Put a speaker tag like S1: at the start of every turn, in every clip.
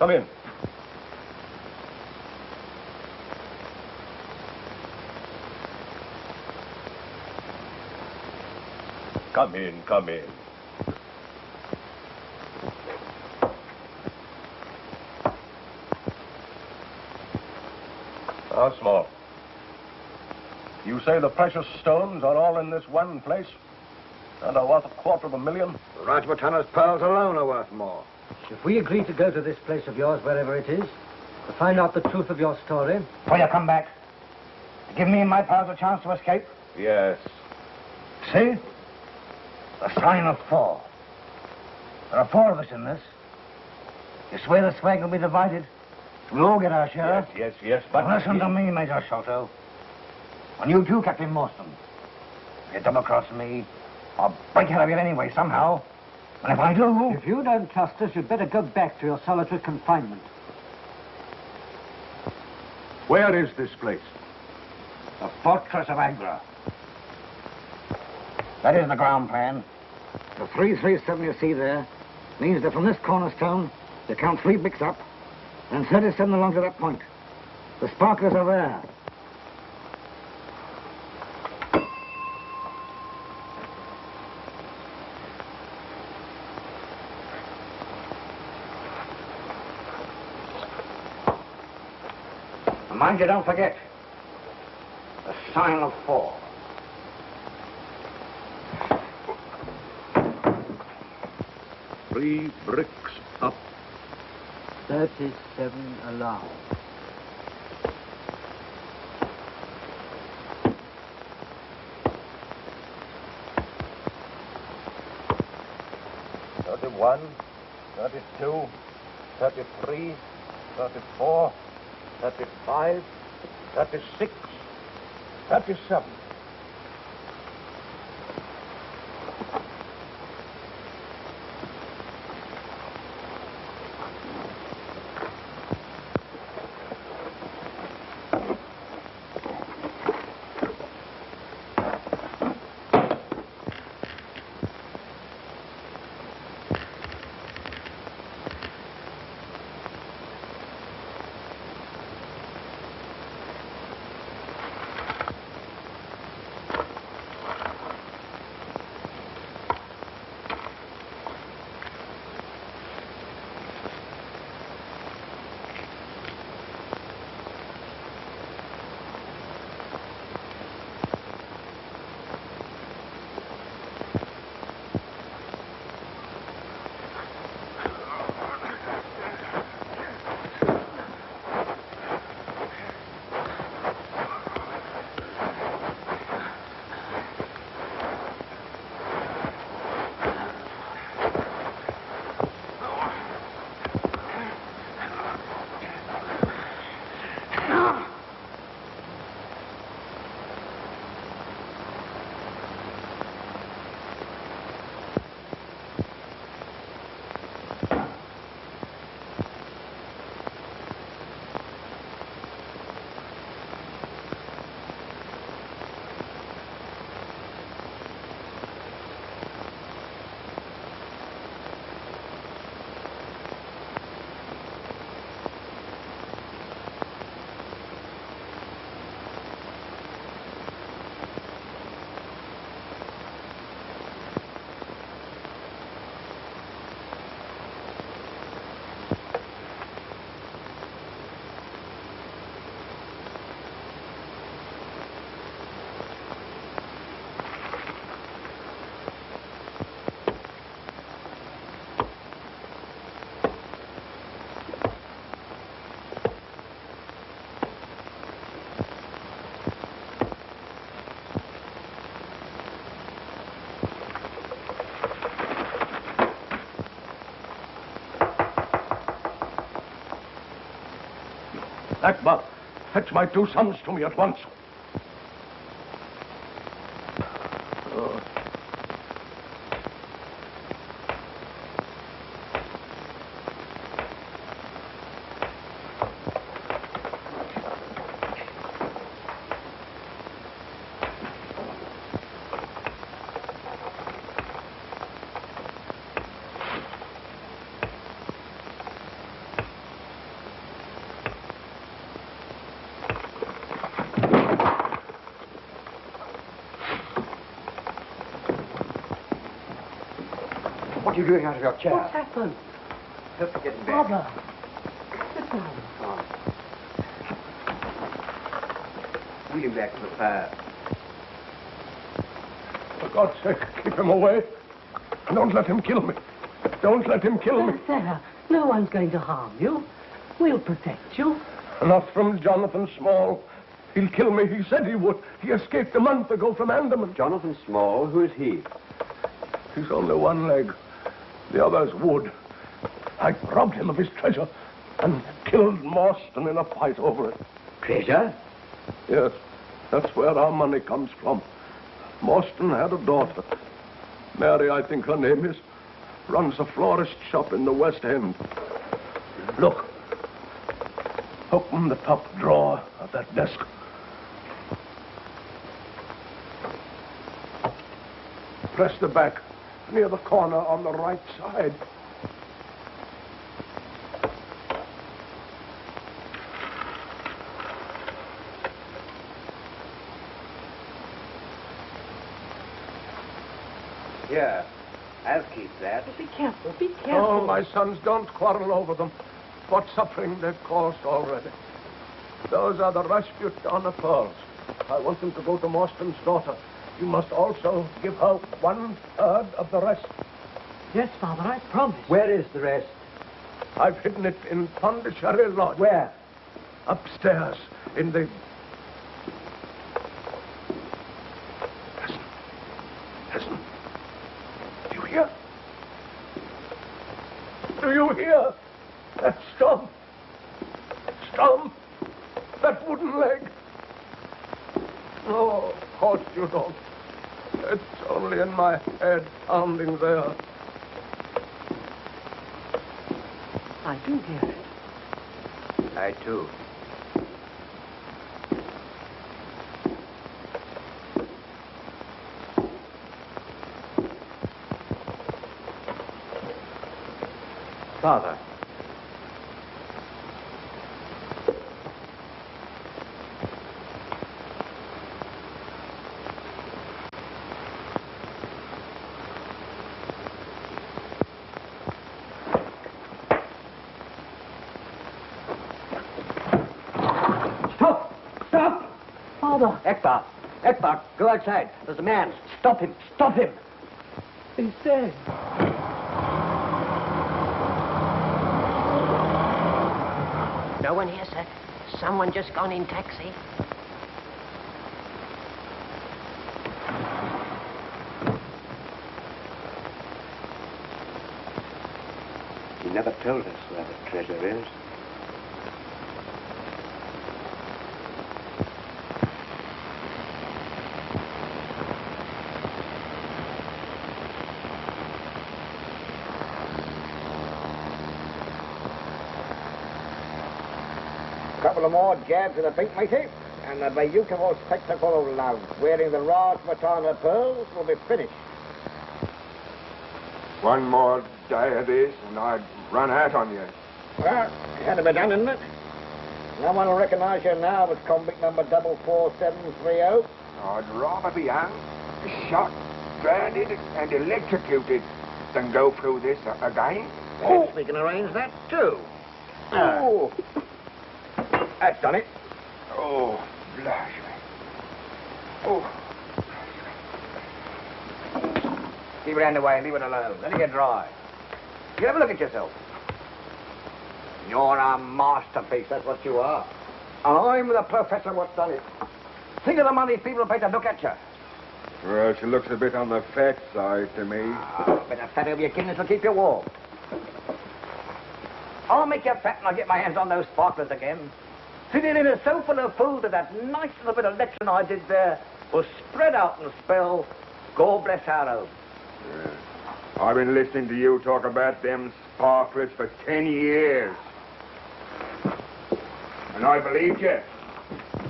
S1: Come in. Come in, come in. How small? You say the precious stones are all in this one place? And are worth $250,000?
S2: Rajputana's pearls alone are worth more.
S3: If we agree to go to this place of yours, wherever it is, to find out the truth of your story...
S4: Will you come back? Give me and my pals a chance to escape?
S1: Yes.
S4: See? The sign of 4. There are 4 of us in this. You swear the swag will be divided? We'll all get our share?
S1: Yes, but...
S4: Listen to me, Major Sholto. And you too, Captain Morstan. If you double-cross me, I'll break out of here anyway, somehow. And if I do...
S3: If you don't trust us, you'd better go back to your solitary confinement.
S1: Where is this place?
S4: The fortress of Agra. That is the ground plan.
S5: The 337 you see there means that from this cornerstone, you count 3 bricks up, and 37 along to that point. The sparklers are there.
S4: Mind you don't forget. The sign of 4.
S1: Three bricks up.
S3: 37 along.
S1: $31, $32, $33, $34, $35, $36, $37. Akbar, fetch my 2 sons to me at once.
S2: What are you doing out of your chair?
S6: What's happened?
S2: Just get in bed.
S6: Father. Sit down.
S2: Wheel him back to the fire.
S1: For God's sake, keep him away. Don't let him kill me. Don't let him kill me.
S6: There. No one's going to harm you. We'll protect you.
S1: Not from Jonathan Small. He'll kill me. He said he would. He escaped a month ago from Andaman.
S2: Jonathan Small? Who is he?
S1: He's only one leg. The other's wood. I robbed him of his treasure and killed Morstan in a fight over it.
S2: Treasure?
S1: Yes, that's where our money comes from. Morstan had a daughter. Mary, I think her name is. Runs a florist shop in the West End. Look. Open the top drawer of that desk. Press the back near the corner on the right side.
S2: Here. I'll keep that.
S6: Be careful. Be careful.
S1: Oh, my sons, don't quarrel over them. What suffering they've caused already. Those are the Rajputana pearls. I want them to go to Morstan's daughter. You must also give her 1/3 of the rest.
S6: Yes, Father, I promise.
S3: Where is the rest?
S1: I've hidden it in Pondicherry Lodge.
S3: Where?
S1: Upstairs, in the... Listen. Listen. Do you hear? Do you hear? That stump. Stump. That wooden leg. No, of course you don't. It's only in my head, pounding there.
S6: I do hear it.
S2: I too. Father.
S6: Father.
S3: Ekbar, go outside. There's a man. Stop him. Stop him.
S6: He's dead.
S7: No one here, sir. Someone just gone in taxi.
S2: He never told us where the treasure is.
S5: Couple of more jabs of the pink, matey, and the beautiful spectacle of love wearing the Rajputana pearls will be finished.
S8: One more day of this, and I'd run out on you.
S5: Well, it had to be done, isn't it? No one will recognize you now as convict number 44730.
S8: I'd rather be hung, shot, drowned, and electrocuted than go through this again.
S5: Yes, we can arrange that too. Oh. That's done it.
S8: Oh, blush me. Oh.
S5: Keep it out of the way, leave it alone. Let it get dry. You have a look at yourself. You're a masterpiece, that's what you are. And I'm the professor what's done it. Think of the money people pay to look at you.
S8: Well, she looks a bit on the fat side to me.
S5: A bit of fat over your kidneys will keep you warm. I'll make you fat and I'll get my hands on those sparklers again. sitting in a sofa full of food, and that nice little bit of lecturing I did there was spread out and spell, God bless our home.
S8: Yeah. I've been listening to you talk about them sparklers for 10 years. And I believed you.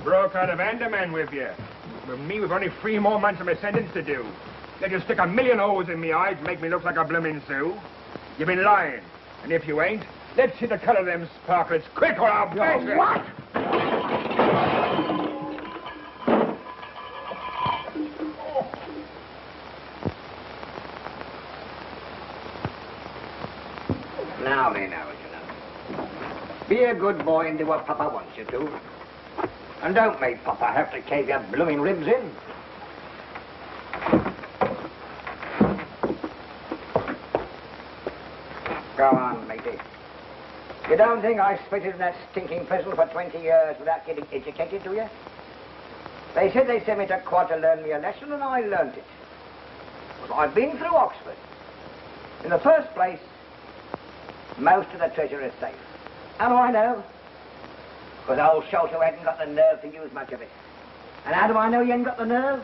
S8: Broke out of Andaman with you. With me, we've only 3 more months of my sentence to do. Let you stick a million holes in me eyes and make me look like a bloomin' Sioux. You've been lying. And if you ain't, let's see the color of them sparklers quick or I'll bash you.
S5: What? Now, be a good boy and do what Papa wants you to. And don't make Papa have to cave your blooming ribs in. Go on, matey. You don't think I spitted in that stinking prison for 20 years without getting educated, do you? They said they sent me to quad to learn me a lesson, and I learned it. But I've been through Oxford. In the first place, most of the treasure is safe. How do I know? Because old Sholto hadn't got the nerve to use much of it. And how do I know he hadn't got the nerve?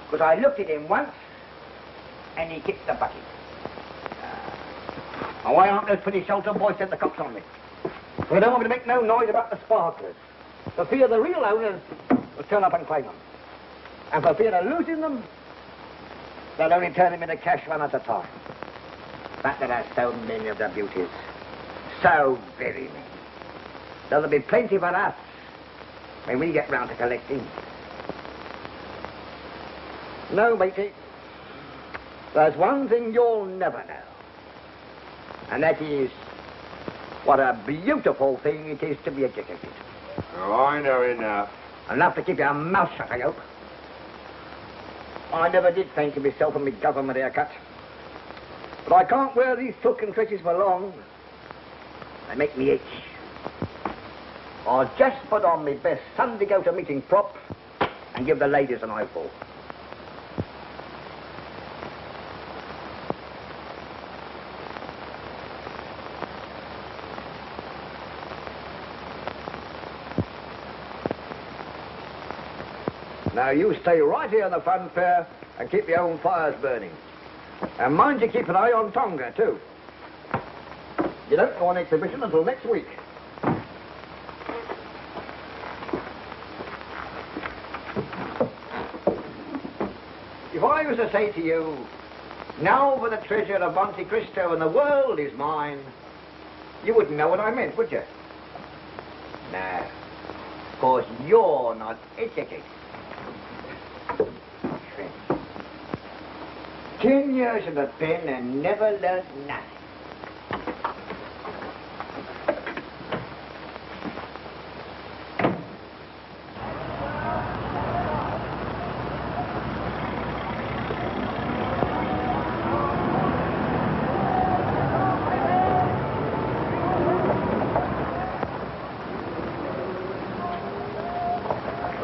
S5: Because I looked at him once, and he kicked the bucket. And why aren't those pretty Sholto boys sent the cops on me? They don't want me to make no noise about the sparklers. For fear the real owners will turn up and claim them. And for fear of losing them, they'll only turn them into cash one at a time. But there are so many of the beauties. So very many. There'll be plenty for us when we get round to collecting. No, matey. There's one thing you'll never know. And that is what a beautiful thing it is to be educated.
S8: Oh, I know enough.
S5: Enough to keep your mouth shut, I hope. I never did fancy myself in my government haircut. But I can't wear these silken tresses for long. They make me itch. I'll just put on my best Sunday go-to-meeting prop and give the ladies an eyeful. Now you stay right here in the funfair and keep your own fires burning. And mind you keep an eye on Tonga, too. You don't go on exhibition until next week. If I was to say to you, now for the treasure of Monte Cristo and the world is mine, you wouldn't know what I meant, would you? No. Of course, you're not educated. 10 years in the pen and never learned nothing.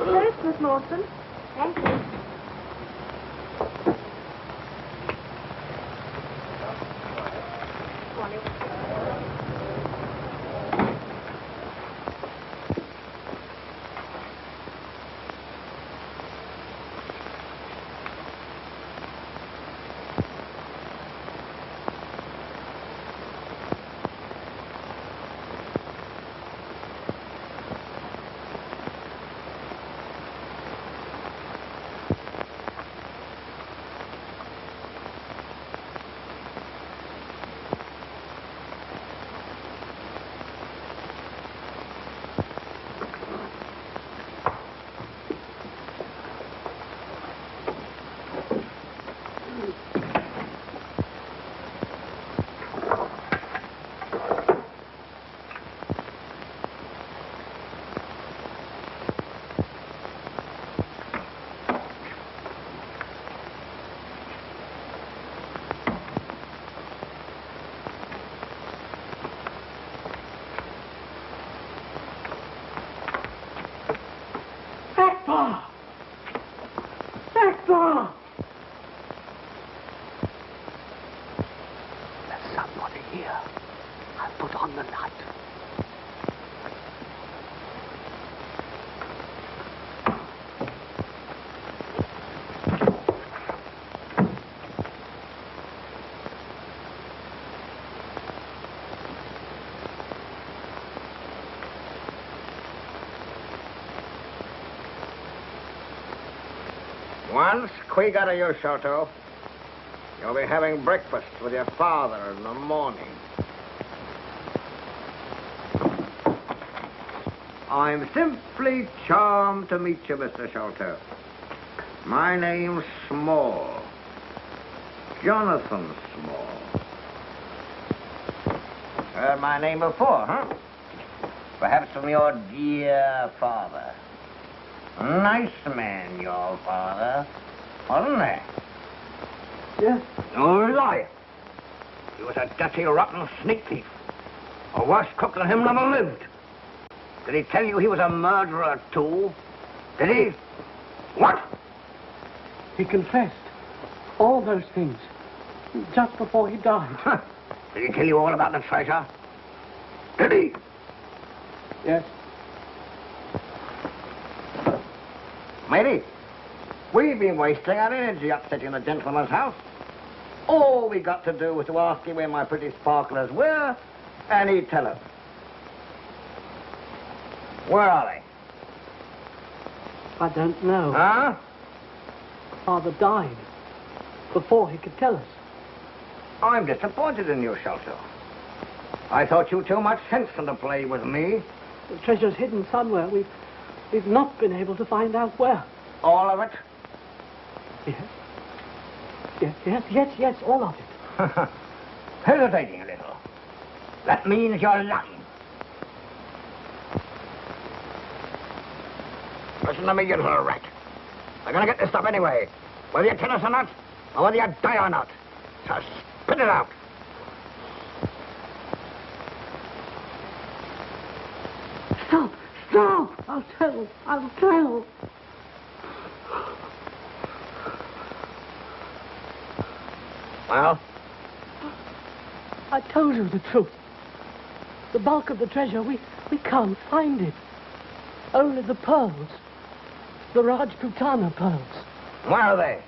S9: There's Miss Mawson. Thank you.
S5: Once Quig out of your shelter, you'll be having breakfast with your father in the morning. I'm simply charmed to meet you, Mr. Shelter. My name's Small. Jonathan Small. Heard my name before, huh? Perhaps from your dear father. Nice man, your father, wasn't he?
S6: Yes.
S5: No lie. He was a dirty, rotten sneak thief. A worse cook than him never lived. Did he tell you he was a murderer, too? Did he? What?
S6: He confessed all those things just before he died.
S5: Huh. Did he tell you all about the treasure? Did he?
S6: Yes.
S5: Matey, we've been wasting our energy upsetting the gentleman's house. All we got to do was to ask him where my pretty sparklers were, and he'd tell us. Where are they?
S6: I don't know.
S5: Huh?
S6: Father died before he could tell us.
S5: I'm disappointed in you, Shelter. I thought you too much sense to play with me.
S6: The treasure's hidden somewhere. We've not been able to find out where.
S5: All of it?
S6: Yes, all of it.
S5: Hesitating a little. That means you're lying. Listen to me, you little rat. We're going to get this stuff anyway. Whether you tell us or not, or whether you die or not. So spit it out.
S6: Stop! I'll tell.
S5: Well?
S6: I told you the truth. The bulk of the treasure, we can't find it. Only the pearls. The Rajputana pearls.
S5: Where are they?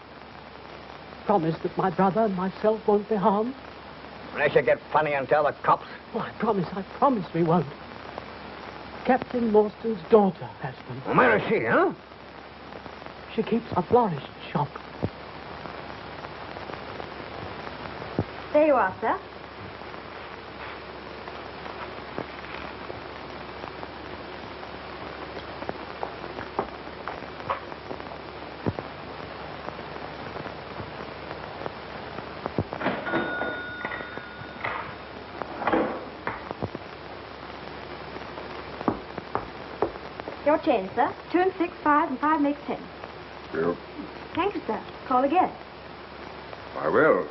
S6: Promise that my brother and myself won't be harmed.
S5: Unless you get funny and tell the cops.
S6: Oh, I promise we won't. Captain Morstan's daughter has them.
S5: Well, where is she, huh?
S6: She keeps a florist shop.
S9: There you are, sir. Your change, sir. 2 and 6, 5, and 5 makes 10.
S1: Yep,
S9: Thank you, sir. Call again.
S1: I will.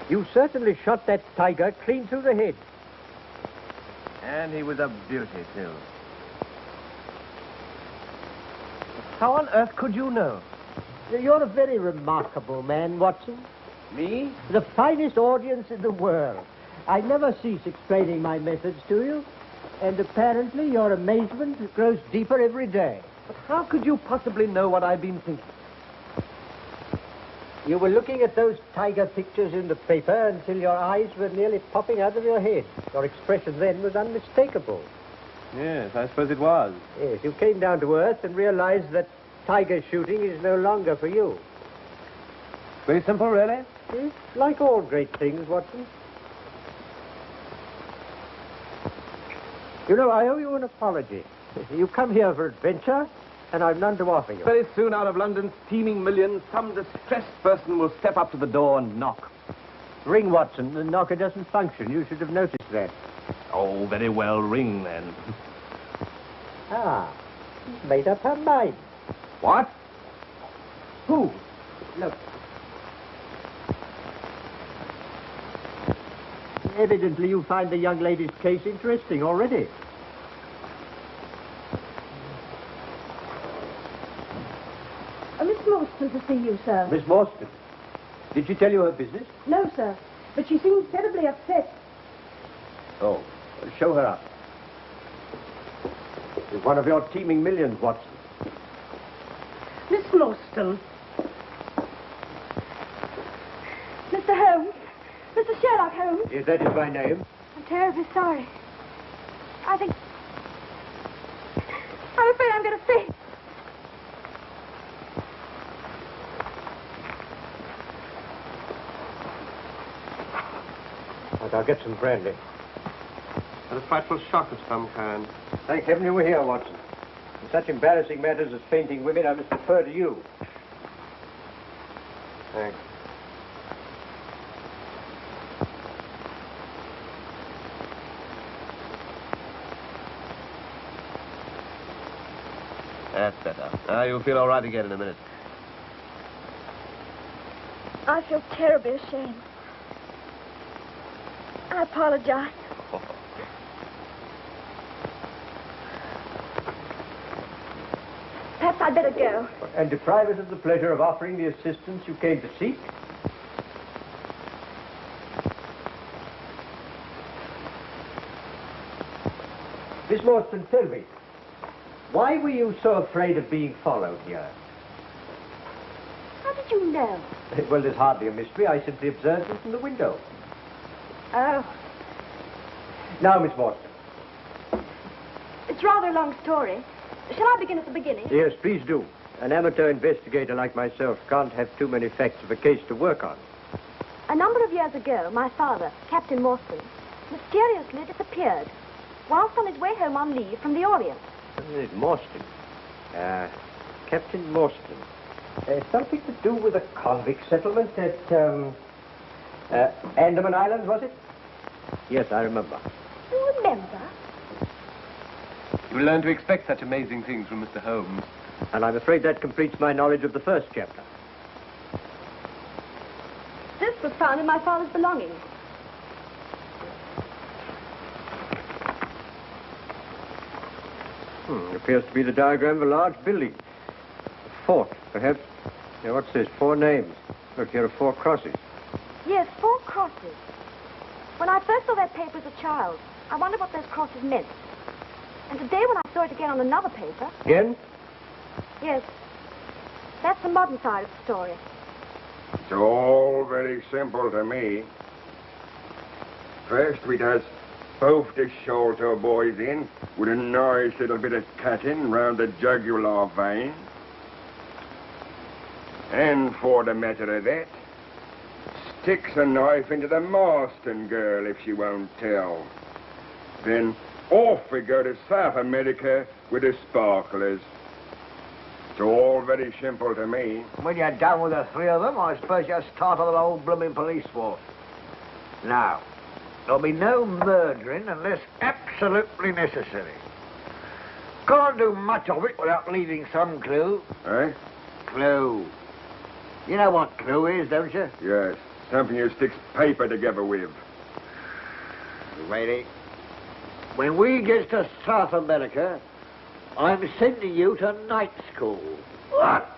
S3: You certainly shot that tiger clean through the head.
S10: And he was a beauty, too. How on earth could you know?
S3: You're a very remarkable man, Watson.
S10: Me?
S3: The finest audience in the world. I never cease explaining my methods to you. And apparently your amazement grows deeper every day.
S10: But how could you possibly know what I've been thinking?
S3: You were looking at those tiger pictures in the paper until your eyes were nearly popping out of your head. Your expression then was unmistakable.
S10: Yes, I suppose it was.
S3: Yes, you came down to earth and realized that tiger shooting is no longer for you.
S10: Very simple, really?
S3: Yes, like all great things, Watson. You know, I owe you an apology. You come here for adventure, and I've none to offer you.
S10: Very soon, out of London's teeming millions, some distressed person will step up to the door and knock.
S3: Ring, Watson. The knocker doesn't function. You should have noticed that.
S10: Oh, very well, ring then.
S3: Ah, she's made up her mind.
S10: What?
S3: Who? Look. Evidently you find the young lady's case interesting already.
S9: Miss Morstan to see you, sir.
S3: Miss Morstan. Did she tell you her business?
S9: No, sir. But she seems terribly upset.
S3: Oh, well, show her up. She's one of your teeming millions, Watson.
S6: Miss Morstan.
S9: Mr. Holmes. Mr. Sherlock Holmes.
S3: Yes, that is my name.
S9: I'm terribly sorry. I'm afraid I'm going to faint.
S3: But I'll get some brandy.
S10: A frightful shock of some kind.
S3: Thank heaven you were here, Watson. In such embarrassing matters as fainting women, I must defer to you.
S10: Thanks. That's better. Now you'll feel all right again in a minute.
S9: I feel terribly ashamed. I apologize. Perhaps I'd better go.
S3: And deprive us of the pleasure of offering the assistance you came to seek? Miss Morstan, tell me, why were you so afraid of being followed here?
S9: How did you know?
S3: Well, there's hardly a mystery. I simply observed it from the window.
S9: Oh,
S3: Now, Miss Morstan.
S9: it's rather a long story. Shall I begin at the beginning?
S3: Yes, please do. An amateur investigator like myself can't have too many facts of a case to work on.
S9: A number of years ago, my father, Captain Morstan, mysteriously disappeared whilst on his way home on leave from the Orient.
S3: Morstan. Captain Morstan. Something to do with a convict settlement at, Andaman Islands, was it? Yes, I remember.
S9: You remember?
S10: You learn to expect such amazing things from Mr. Holmes.
S3: And I'm afraid that completes my knowledge of the first chapter.
S9: This was found in my father's belongings.
S3: Appears to be the diagram of a large building. A fort, perhaps. Now, what's this? 4 names. Look, here are 4 crosses.
S9: Yes, 4 crosses. When I first saw that paper as a child, I wondered what those crosses meant. And today when I saw it again on another paper...
S3: Again?
S9: Yes. That's the modern side of the story.
S8: It's all very simple to me. First, we does both the shoulder boys in with a nice little bit of cutting round the jugular vein. And for the matter of that, sticks a knife into the Marston girl if she won't tell. Then off we go to South America with the sparklers. It's all very simple to me.
S5: When you're done with the 3 of them, I suppose you'll start on the whole blooming police force. Now, there'll be no murdering unless absolutely necessary. Can't do much of it without leaving some clue.
S8: Eh?
S5: Clue. You know what clue is, don't you?
S8: Yes. Something you sticks paper together with.
S5: Lady, when we get to South America, I'm sending you to night school. What?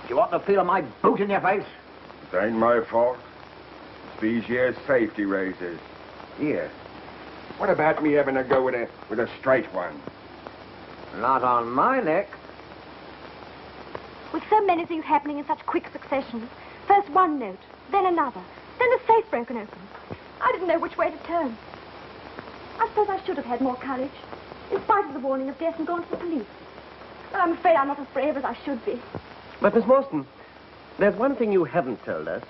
S5: Do you want to feel my boot in your face?
S8: It ain't my fault. It's these years safety razors. Here. What about me having to go with a straight one?
S5: Not on my neck.
S9: With so many things happening in such quick succession, first one note, then another, then the safe broken open. I didn't know which way to turn. I suppose I should have had more courage, in spite of the warning of death, and gone to the police. But I'm afraid I'm not as brave as I should be.
S10: But, Miss Morstan, there's one thing you haven't told us.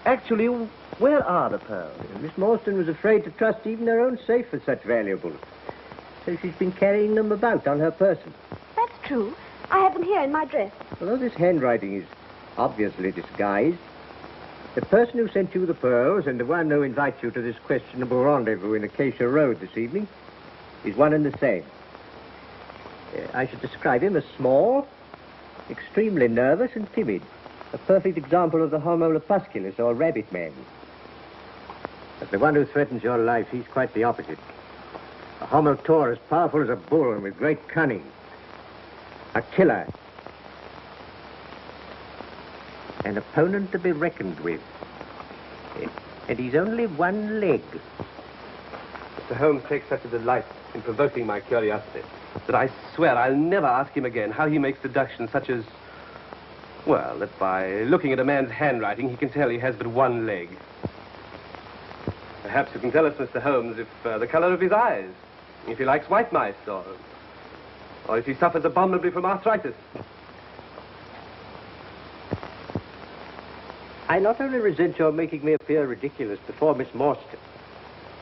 S10: Actually, where are the pearls?
S3: Miss Morstan was afraid to trust even her own safe with such valuables. So she's been carrying them about on her person.
S9: That's true. I have them here in my dress.
S3: Although this handwriting is obviously disguised, the person who sent you the pearls and the one who invites you to this questionable rendezvous in Acacia Road this evening is one and the same. I should describe him as small, extremely nervous and timid. A perfect example of the Homo lepusculus, or rabbit man. But the one who threatens your life, he's quite the opposite. A Homo taurus, powerful as a bull and with great cunning. A killer. An opponent to be reckoned with. And he's only one leg.
S10: Mr. Holmes takes such a delight in provoking my curiosity that I swear I'll never ask him again how he makes deductions such as, well, that by looking at a man's handwriting, he can tell he has but one leg. Perhaps you can tell us, Mr. Holmes, if the color of his eyes, if he likes white mice, or if he suffers abominably from arthritis.
S3: I not only resent your making me appear ridiculous before Miss Morstan,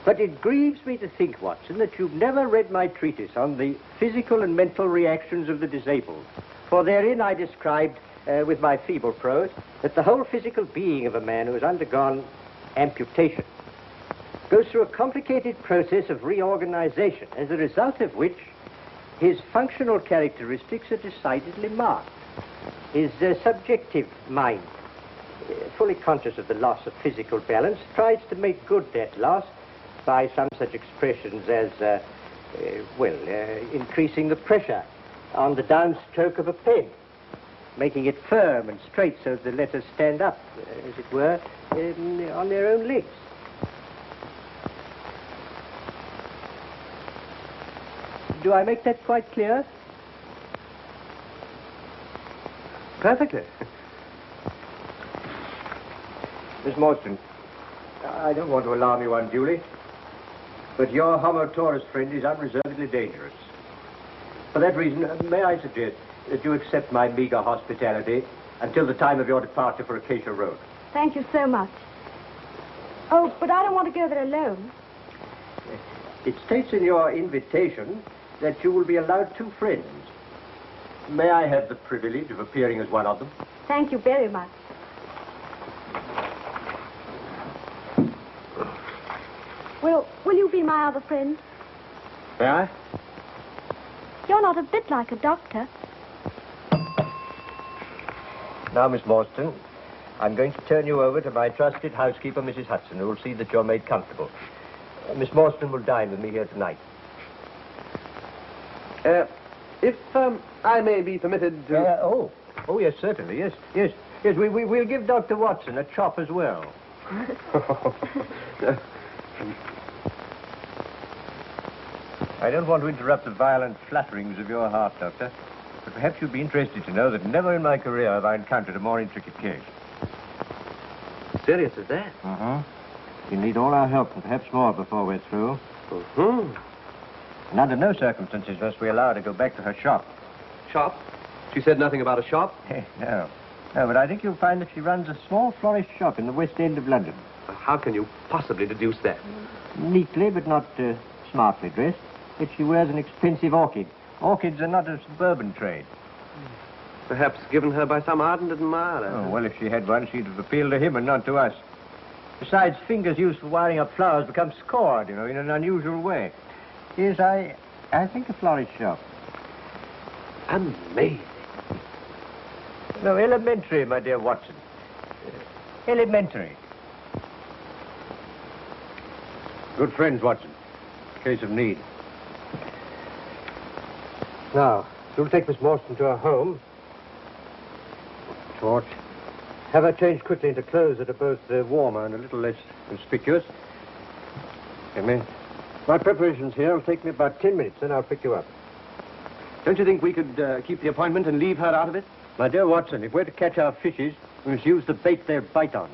S3: but it grieves me to think, Watson, that you've never read my treatise on the physical and mental reactions of the disabled. For therein I described, with my feeble prose, that the whole physical being of a man who has undergone amputation goes through a complicated process of reorganization, as a result of which his functional characteristics are decidedly marked. His subjective mind, fully conscious of the loss of physical balance, tries to make good that loss by some such expressions as, increasing the pressure on the downstroke of a pen, making it firm and straight so that the letters stand up, as it were, on their own legs. Do I make that quite clear?
S10: Perfectly.
S3: Miss Morstan, I don't want to alarm you unduly, but your Homo taurus friend is unreservedly dangerous. For that reason, may I suggest that you accept my meager hospitality until the time of your departure for Acacia Road?
S9: Thank you so much. Oh, but I don't want to go there alone.
S3: It states in your invitation that you will be allowed 2 friends. May I have the privilege of appearing as one of them?
S9: Thank you very much. Will you be my other friend?
S3: May I?
S9: You're not a bit like a doctor.
S3: Now, Miss Morstan, I'm going to turn you over to my trusted housekeeper, Mrs. Hudson, who will see that you're made comfortable. Miss Morstan will dine with me here tonight.
S10: If I may be permitted to...
S3: Oh, yes, certainly, yes. We'll give Dr. Watson a chop as well. I don't want to interrupt the violent flutterings of your heart, Doctor, but perhaps you'd be interested to know that never in my career have I encountered a more intricate case.
S10: Serious as that?
S3: You need all our help, and perhaps more, before we're through. And under no circumstances must we allow her to go back to her shop.
S10: Shop? She said nothing about a shop?
S3: No, but I think you'll find that she runs a small florist shop in the West End of London.
S10: How can you possibly deduce that?
S3: Neatly, but not smartly dressed. Yet she wears an expensive orchid. Orchids are not a suburban trade.
S10: Perhaps given her by some ardent admirer.
S3: Oh, well, if she had one, she'd have appealed to him and not to us. Besides, fingers used for wiring up flowers become scored, in an unusual way. Yes, I think a florist shop.
S10: Amazing.
S3: No, elementary, my dear Watson. Elementary. Good friends, Watson. Case of need. Now, we'll take Miss Morstan to her home. Torch. Have her change quickly into clothes that are both warmer and a little less conspicuous. Come in. My preparations here will take me about 10 minutes, then I'll pick you up.
S10: Don't you think we could keep the appointment and leave her out of it?
S3: My dear Watson, if we're to catch our fishes, we must use the bait they'll bite on.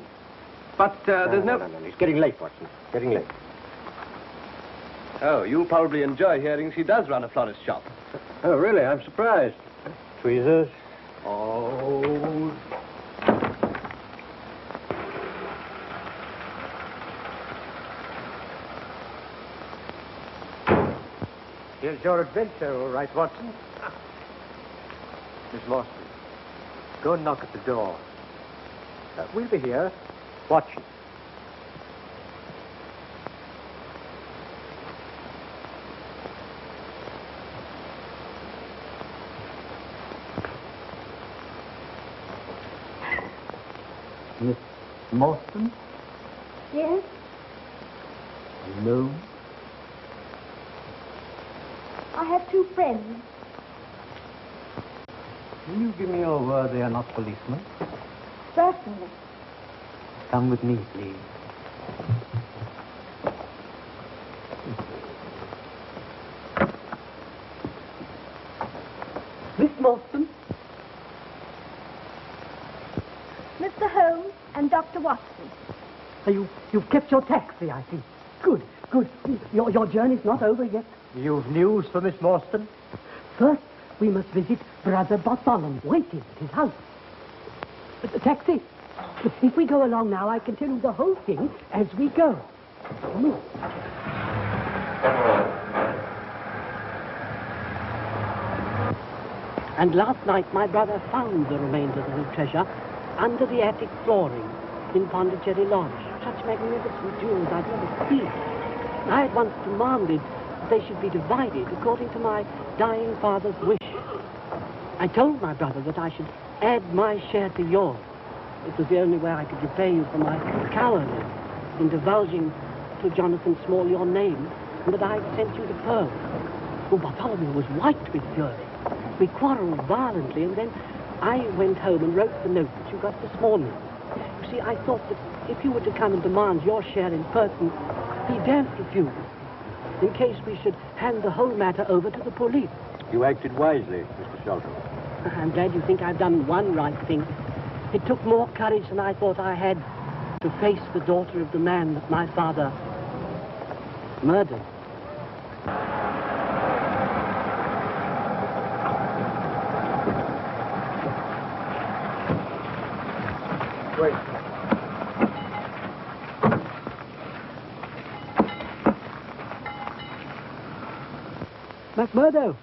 S10: But there's no...
S3: No. It's getting late, Watson. Getting late.
S10: Oh, you'll probably enjoy hearing she does run a florist shop.
S3: Oh, really? I'm surprised. Tweezers.
S10: Oh...
S3: Here's your adventure, all right, Watson. Miss Morstan, go and knock at the door. We'll be here, watching.
S4: Miss Morstan?
S9: Yes?
S4: Alone?
S9: I have two friends.
S4: Will you give me your word they are not policemen?
S9: Certainly.
S4: Come with me, please.
S6: Miss Morstan?
S9: Mr. Holmes and Dr. Watson.
S6: You've kept your taxi, I see. Good, good. Your journey's not over yet.
S3: You've news for Miss Morstan?
S6: First, we must visit Brother Bartholomew, waiting at his house. The taxi. If we go along now, I can tell you the whole thing as we go. Move. And last night, my brother found the remains of the treasure under the attic flooring in Pondicherry Lodge. Such magnificent jewels I've never seen. I at once demanded that they should be divided according to my dying father's wish. I told my brother that I should add my share to yours. It was the only way I could repay you for my cowardice in divulging to Jonathan Small your name and that I had sent you the pearls. Oh, Bartholomew was white with fury. We quarreled violently, and then I went home and wrote the note that you got this morning. You see, I thought that if you were to come and demand your share in person, he daren't refuse, in case we should hand the whole matter over to the police.
S3: You acted wisely, Mr. Shelton.
S6: I'm glad you think I've done one right thing. It took more courage than I thought I had to face the daughter of the man that my father murdered.
S3: Wait.
S6: McMurdo,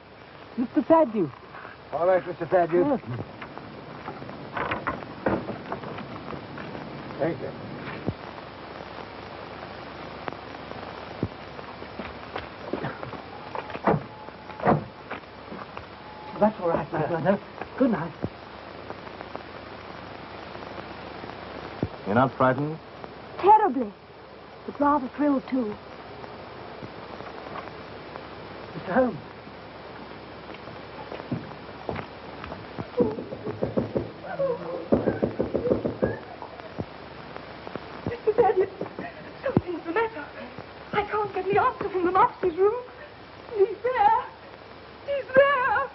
S6: Mr. Thaddeus.
S3: All right, Mr. Thaddeus.
S6: Yes.
S3: Thank you.
S6: That's all right, McMurdo. Good night.
S4: You're not frightened?
S9: Terribly. But rather thrilled, too.
S6: Mr. Holmes.
S9: Mr. Thaddeus, something's the matter. I can't get the answer from the master's room. He's there. He's there.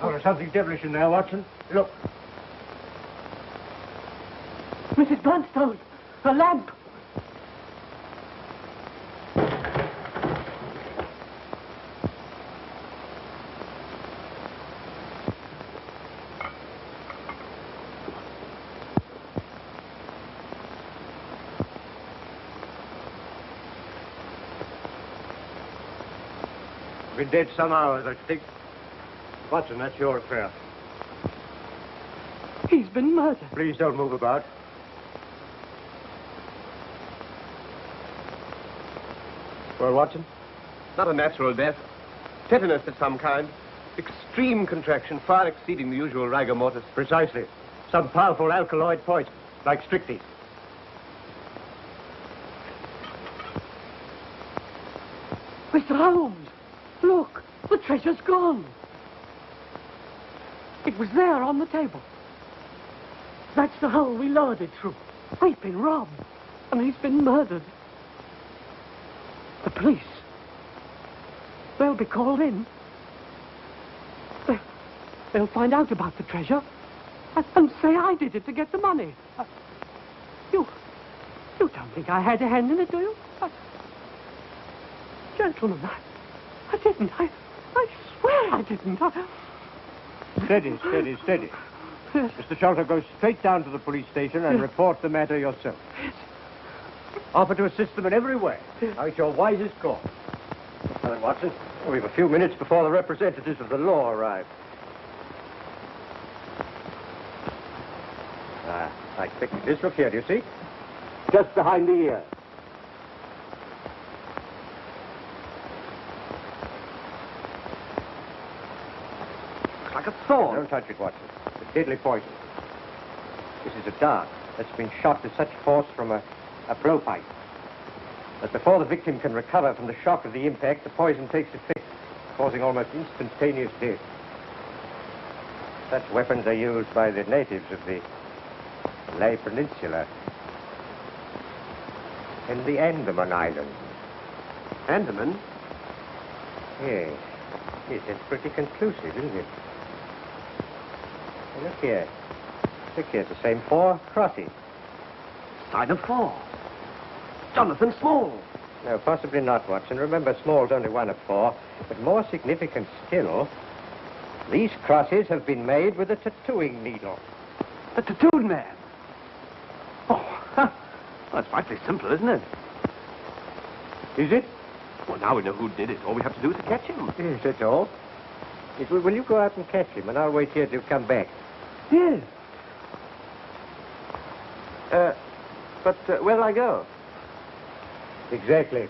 S3: Oh, there's something devilish in there, Watson. Look.
S6: Mrs. Bluntstone, a lamp.
S3: Been dead some hours, I think. Watson, that's your affair.
S6: He's been murdered.
S3: Please don't move about. Well, Watson?
S10: Not a natural death. Tetanus of some kind. Extreme contraction, far exceeding the usual rigor mortis.
S3: Precisely. Some powerful alkaloid poison, like strychnine.
S6: Mr. Holmes, look, the treasure's gone. It was there on the table. That's the hole we lowered it through. We've been robbed, and he's been murdered. The police. They'll be called in. They'll find out about the treasure and say I did it to get the money. You don't think I had a hand in it, do you? Gentlemen, I didn't. I swear I didn't.
S3: Steady, steady, steady.
S6: Yes.
S3: Mr. Shelter, go straight down to the police station and report the matter yourself.
S6: Yes.
S3: Offer to assist them in every way. Now, it's your wisest course. Now then, Watson, we've a few minutes before the representatives of the law arrive. I expected this. Look here, do you see? Just behind the ear.
S10: Looks like a thorn.
S3: Don't touch it, Watson. It's deadly poison. This is a dart that's been shot with such force from a blowpipe that before the victim can recover from the shock of the impact, the poison takes effect, causing almost instantaneous death. Such weapons are used by the natives of the Malay Peninsula and the Andaman Islands.
S10: Andaman?
S3: Yes. Yes, that's pretty conclusive, isn't it? Look here. Look here, it's the same 4 crosses.
S10: Sign of 4. Jonathan Small.
S3: No, possibly not, Watson. Remember, Small's only one of 4. But more significant still, these crosses have been made with a tattooing needle.
S10: The tattooed man. Oh, well, that's frightfully simple, isn't it?
S3: Is it?
S10: Well, now we know who did it. All we have to do is to catch him.
S3: Yes, that's all. Yes, well, will you go out and catch him, and I'll wait here till you come back?
S10: Yes. But where'll I go?
S3: Exactly.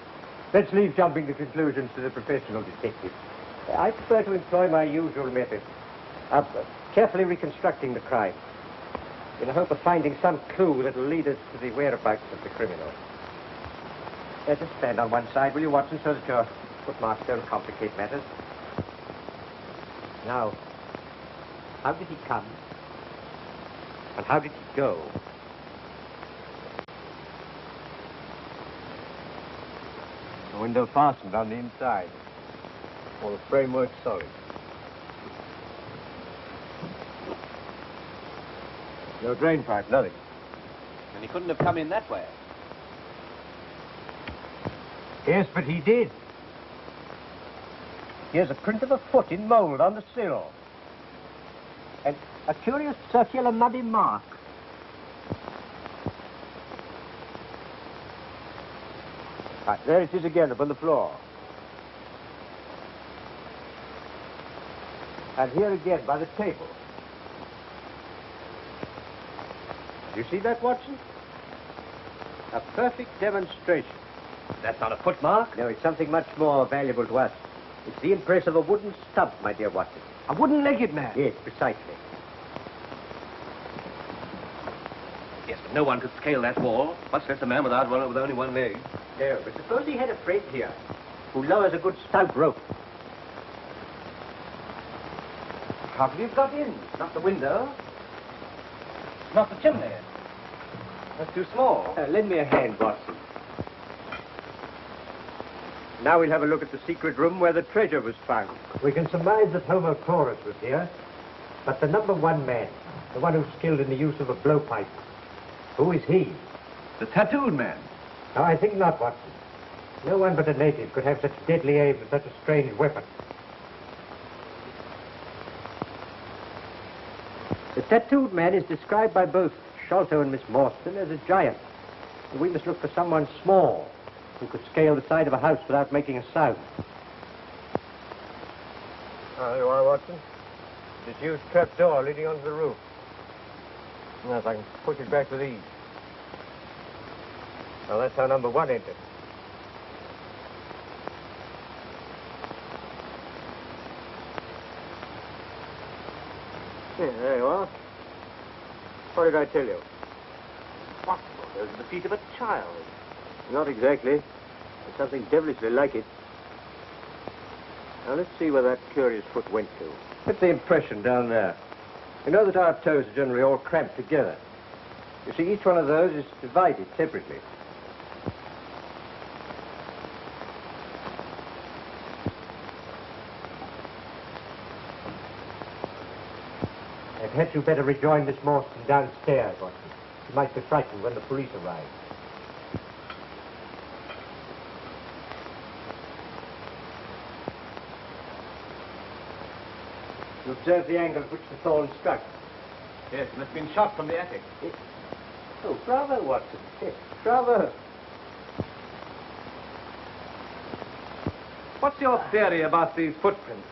S3: Let's leave jumping to conclusions to the professional detective. I prefer to employ my usual method of carefully reconstructing the crime in the hope of finding some clue that will lead us to the whereabouts of the criminal. Just stand on one side, will you, Watson, so that your footmarks don't complicate matters. Now, how did he come? And how did he go? The window fastened on the inside. All the framework solid. No drain pipe, nothing.
S10: And he couldn't have come in that way.
S3: Yes, but he did. Here's a print of a foot in mold on the sill. And a curious circular muddy mark. Right, there it is again upon the floor. And here again by the table. Do you see that, Watson? A perfect demonstration.
S10: That's not a footmark.
S3: No, it's something much more valuable to us. It's the impress of a wooden stump, my dear Watson.
S10: A wooden-legged man.
S3: Yes, precisely.
S10: Yes, but no one could scale that wall, much less a man with only one leg.
S3: No, but suppose he had a friend here who lowers a good stout rope.
S10: How could he have got in? Not the window. Not the chimney. That's too small.
S3: Lend me a hand, Watson. Now we'll have a look at the secret room where the treasure was found. We can surmise that Homo Taurus was here, but the number 1 man, the one who's skilled in the use of a blowpipe, who is he?
S10: The tattooed man.
S3: No, I think not, Watson. No one but a native could have such deadly aim and such a strange weapon. The tattooed man is described by both Sholto and Miss Morstan as a giant. We must look for someone small who could scale the side of a house without making a sound. There you are, Watson. This huge trap door leading onto the roof. Yes, I can push it back with ease. Well, that's how number 1 entered. Yeah, there you are. What did I tell you?
S10: What? Those are the feet of a child.
S3: Not exactly. But something devilishly like it. Now, let's see where that curious foot went to. Get the impression down there. You know that our toes are generally all cramped together. You see, each one of those is divided separately. Perhaps you better rejoin Miss Morstan downstairs, Watson. She might be frightened when the police arrive. You observe the angle at which the thorn struck?
S10: Yes, and it's been shot from the attic.
S3: Oh, bravo, Watson. Yes, bravo.
S10: What's your theory about these footprints?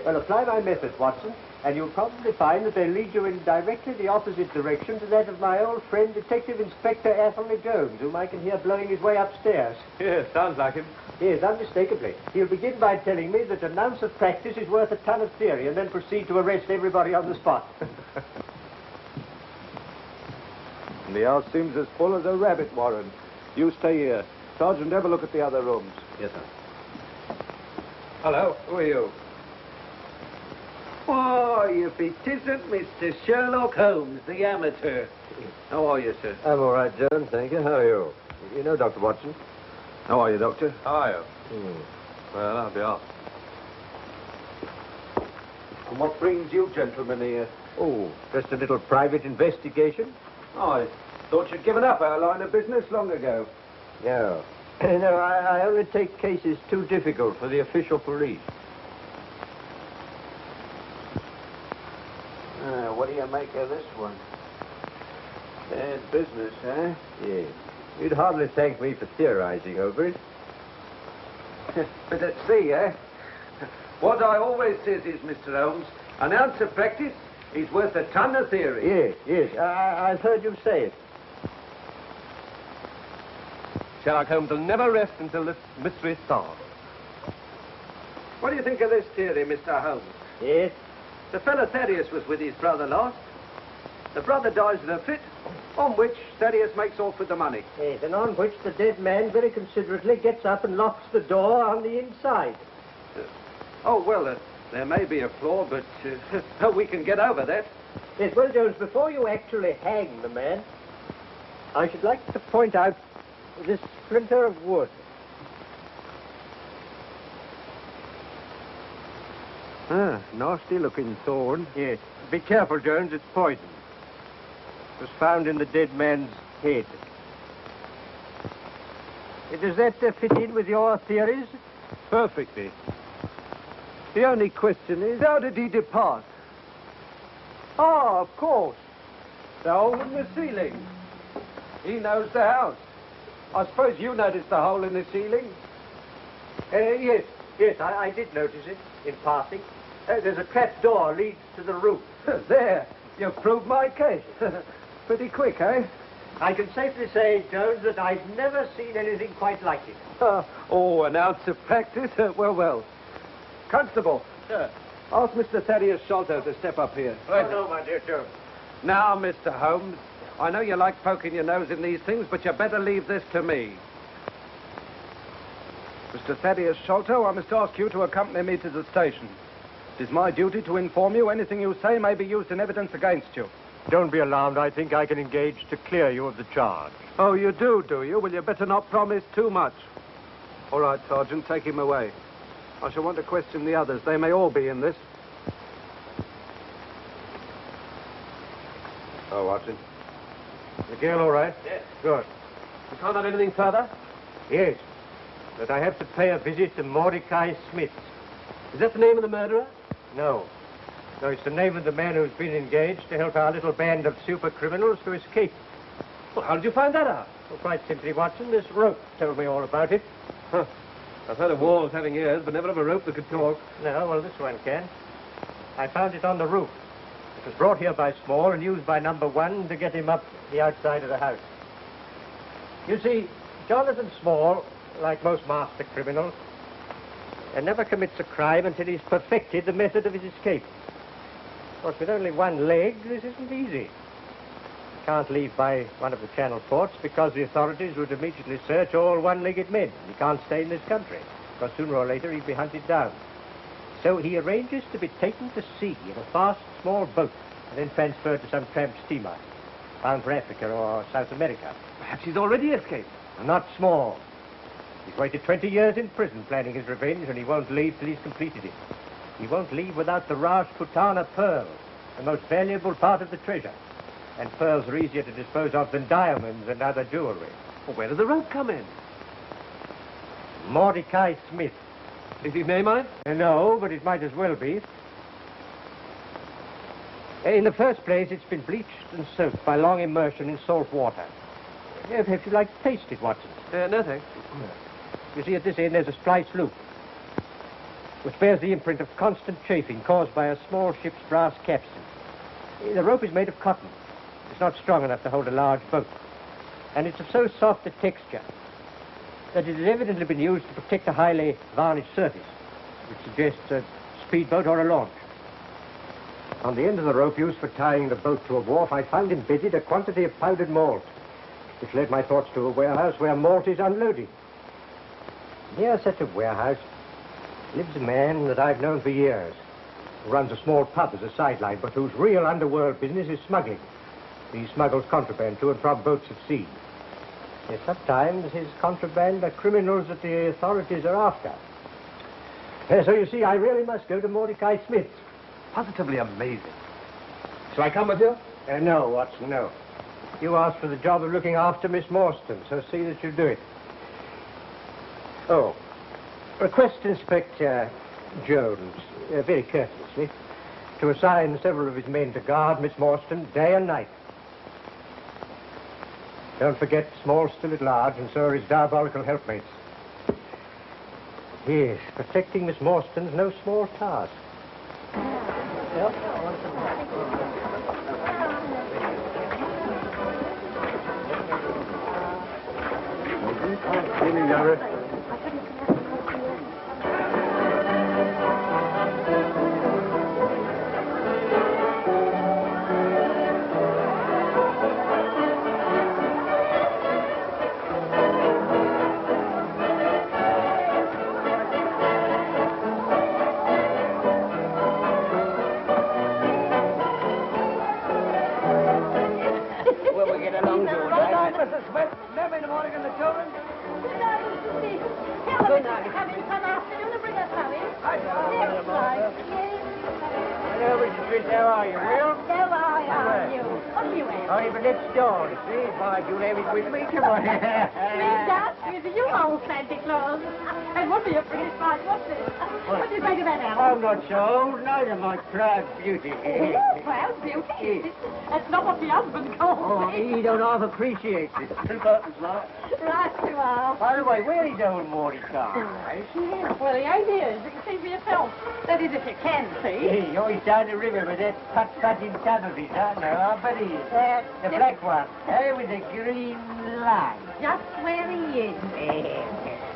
S3: Well, apply my methods, Watson, and you'll probably find that they lead you in directly the opposite direction to that of my old friend, Detective Inspector Athelney Jones, whom I can hear blowing his way upstairs.
S10: Yes, sounds like him.
S3: Yes, unmistakably. He'll begin by telling me that an ounce of practice is worth a ton of theory, and then proceed to arrest everybody on the spot.
S11: The house seems as full as a rabbit warren. You stay here. Sergeant, have a look at the other rooms.
S10: Yes, sir. Hello, who are you?
S11: Oh, if it isn't Mr. Sherlock Holmes, the amateur. How are you, sir?
S3: I'm all right, Jones, thank you. How are you? You know Dr. Watson?
S11: How are you, Doctor?
S10: How are you? Well, I'll be off.
S11: And what brings you gentlemen here?
S3: Oh, just a little private investigation.
S11: Oh, I thought you'd given up our line of business long ago.
S3: No. No, I only take cases too difficult for the official police.
S11: What do you make of this one? Bad business, huh?
S3: Yes. You'd hardly thank me for theorizing over it.
S11: But let's see, eh? What I always says is, Mr. Holmes, an ounce of practice is worth a ton of theory.
S3: Yes. I've heard you say it.
S10: Sherlock Holmes will never rest until this mystery is solved.
S11: What do you think of this theory, Mr. Holmes?
S3: Yes?
S11: The fellow Thaddeus was with his brother last. The brother dies in a fit, on which Thaddeus makes off with the money.
S3: Yes, and on which the dead man very considerately gets up and locks the door on the inside.
S11: There may be a flaw, but we can get over that.
S3: Yes, well, Jones, before you actually hang the man, I should like to point out this splinter of wood.
S11: Nasty-looking thorn.
S3: Yes. Be careful, Jones, it's poison. It was found in the dead man's head. Does that fit in with your theories?
S11: Perfectly. The only question is, how did he depart? Ah, of course. The hole in the ceiling. He knows the house. I suppose you noticed the hole in the ceiling?
S3: Yes, I did notice it in passing. There's a trap door leads to the roof.
S11: There, you've proved my case. Pretty quick, eh?
S3: I can safely say, Jones, that I've never seen anything quite like it.
S11: An ounce of practice? Well. Constable.
S3: Sir.
S11: Ask Mr. Thaddeus Sholto to step up here.
S3: Right. No, my dear Jones.
S11: Now, Mr. Holmes, I know you like poking your nose in these things, but you better leave this to me. Mr. Thaddeus Sholto, I must ask you to accompany me to the station. It is my duty to inform you anything you say may be used in evidence against you.
S3: Don't be alarmed. I think I can engage to clear you of the charge.
S11: Oh, you do you? Well, you better not promise too much. All right, Sergeant, take him away. I shall want to question the others. They may all be in this.
S10: Oh, Watson.
S3: The girl all right?
S10: Yes.
S3: Good.
S10: You found out anything further?
S3: Yes. But I have to pay a visit to Mordecai Smith.
S10: Is that the name of the murderer?
S3: No, it's the name of the man who's been engaged to help our little band of super criminals to escape.
S10: Well, how did you find that out?
S3: Well, quite simply, Watson, this rope told me all about it.
S10: Huh. I've heard of walls having ears, but never of a rope that could talk.
S3: No, well, this one can. I found it on the roof. It was brought here by Small and used by number 1 to get him up the outside of the house. You see, Jonathan Small, like most master criminals, never commits a crime until he's perfected the method of his escape. But with only one leg, this isn't easy. He can't leave by one of the Channel ports because the authorities would immediately search all one-legged men. He can't stay in this country, because sooner or later he'd be hunted down. So he arranges to be taken to sea in a fast, small boat and then transferred to some tramp steamer, bound for Africa or South America.
S10: Perhaps he's already escaped.
S3: Not small. He's waited 20 years in prison planning his revenge, and he won't leave till he's completed it. He won't leave without the Rajputana pearl, the most valuable part of the treasure. And pearls are easier to dispose of than diamonds and other jewelry.
S10: Well, where does the rope come in?
S3: Mordecai Smith.
S10: Is his name on it?
S3: No, but it might as well be. In the first place, it's been bleached and soaked by long immersion in salt water. If you'd like to taste it, Watson.
S10: No, thanks.
S3: You see, at this end, there's a splice loop, which bears the imprint of constant chafing caused by a small ship's brass capstan. The rope is made of cotton. It's not strong enough to hold a large boat. And it's of so soft a texture that it has evidently been used to protect a highly varnished surface, which suggests a speedboat or a launch. On the end of the rope used for tying the boat to a wharf, I found embedded a quantity of powdered malt, which led my thoughts to a warehouse where malt is unloaded. Near such a warehouse lives a man that I've known for years, who runs a small pub as a sideline, but whose real underworld business is smuggling. He smuggles contraband to and from boats at sea. Yes, sometimes his contraband are criminals that the authorities are after. So you see, I really must go to Mordecai Smith's.
S10: Positively amazing. Shall I come with you?
S3: No, Watson, no. You asked for the job of looking after Miss Morstan, so see that you do it. Oh, request Inspector Jones, very courteously, to assign several of his men to guard Miss Morstan day and night. Don't forget, Small's still at large, and so are his diabolical helpmates. Yes, protecting Miss Morstan's no small task. I'm not so old, neither, my proud beauty.
S6: Oh, proud beauty? That's not what the husband calls me.
S3: He don't half appreciate it.
S6: Right you are.
S3: By the way, where is old Mordecai?
S6: Well, he ain't here, as you can see for yourself. That is, if you can see.
S3: Hey, always down the river with that putt-putt in tub of his, huh? No, I bet he is. The black one, with the green line.
S6: Just where he is.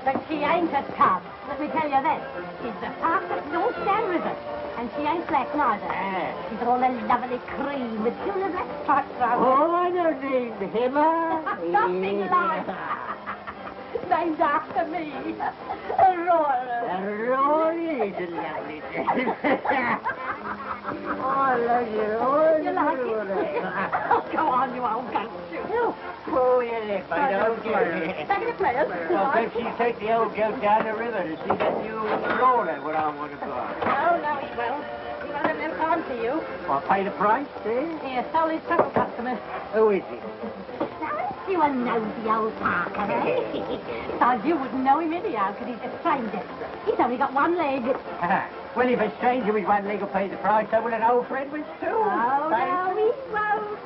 S6: But she ain't a tub, let me tell you that. She's the fastest North Down River. And she ain't black neither. She's all a lovely cream with silver black stripes around her.
S3: Oh, I don't need Hemma.
S6: Nothing like. Named after me. Aurora.
S3: Aurora is a lovely name. Oh, I love you. Oh,
S6: you like it? Oh, go on, you old ghost.
S3: Oh, yeah, but don't get it.
S6: Back in the players.
S3: Well, bet you take the old goat down the river to see that new roller what I want to buy.
S6: No, he won't. He won't have no time for you.
S3: I'll pay the price, eh?
S6: He has sold his total customer.
S3: Who is he?
S6: You a nosy old Parker, eh? Besides, you wouldn't know him anyhow, because he's a stranger. He's only got one leg.
S3: Well, if a stranger with one leg will pay the price, so will an old friend with two.
S6: Oh, no, he won't.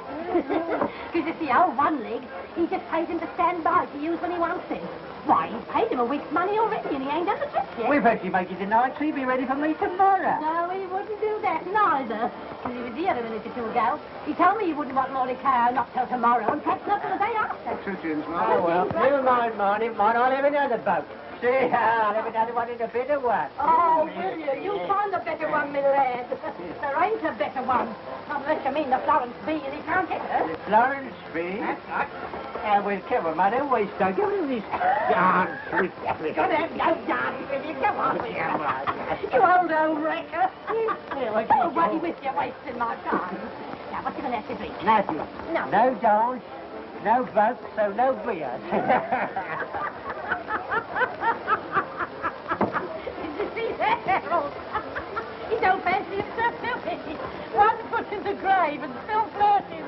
S6: Because you see, old one leg, he just pays him to stand by to use when he wants it. Why, he's paid him a week's money already, and he ain't done the trick yet.
S3: We've heard you make it tonight, so he'll be ready for me tomorrow.
S6: No, he wouldn't do that neither. Because he was here a minute or two ago. He told me he wouldn't want Mordecai not till tomorrow, and perhaps not till the day after.
S3: Oh, well, never mind, Marty. I'll have another boat.
S5: see? Never done wanted a better one.
S6: Oh, will you? You'll find a better one, my lad. There ain't a better one. Unless you mean the Florence B and he can't get her.
S5: The Florence B?
S6: That's right.
S5: Well, come on, man. Don't waste time. Give me this dance.
S6: You've got to have no dance with you. Come on. You old wrecker. Nobody with you wasting my time. Now, what you going to have to drink?
S5: Nothing.
S6: No.
S5: No dance, no boat, so no beer.
S6: Did you see that, Harold? He don't fancy himself, do he? 1 foot in the grave and still flirting.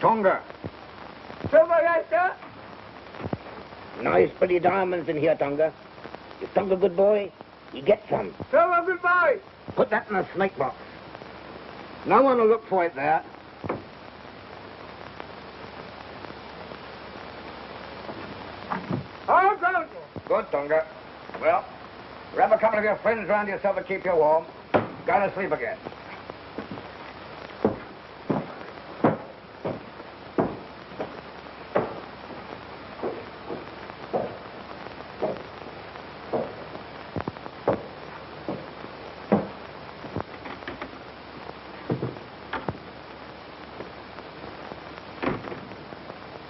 S5: Tonga. Silver, yes, sir? Nice pretty diamonds in here, Tonga. If Tonga good boy, you get some. Silver, good boy. Put that in a snake box. No one will look for it there. Oh, good. Good, Tonga. Well, grab a couple of your friends round yourself to keep you warm. Go to sleep again.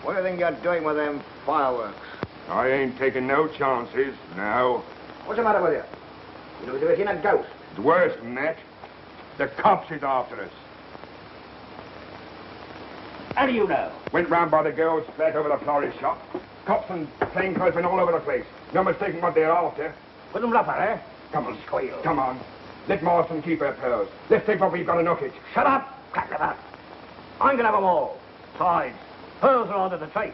S5: What do you think you're doing with them fireworks?
S8: I ain't taking no chances, no.
S5: What's the matter with you? You never seen a ghost?
S8: It's worse than that. The cops is after us.
S5: How do you know?
S8: Went round by the girls' flat over the florist shop. Cops and plainclothesmen all over the place. No mistaking what they're after.
S5: Put them rougher, eh?
S8: Come on, squeal. Come on. Let Marston keep her pearls. Let's take what we've got and knock it.
S5: Shut up! Crack them up. I'm going to have them all. Besides, pearls are under the trace.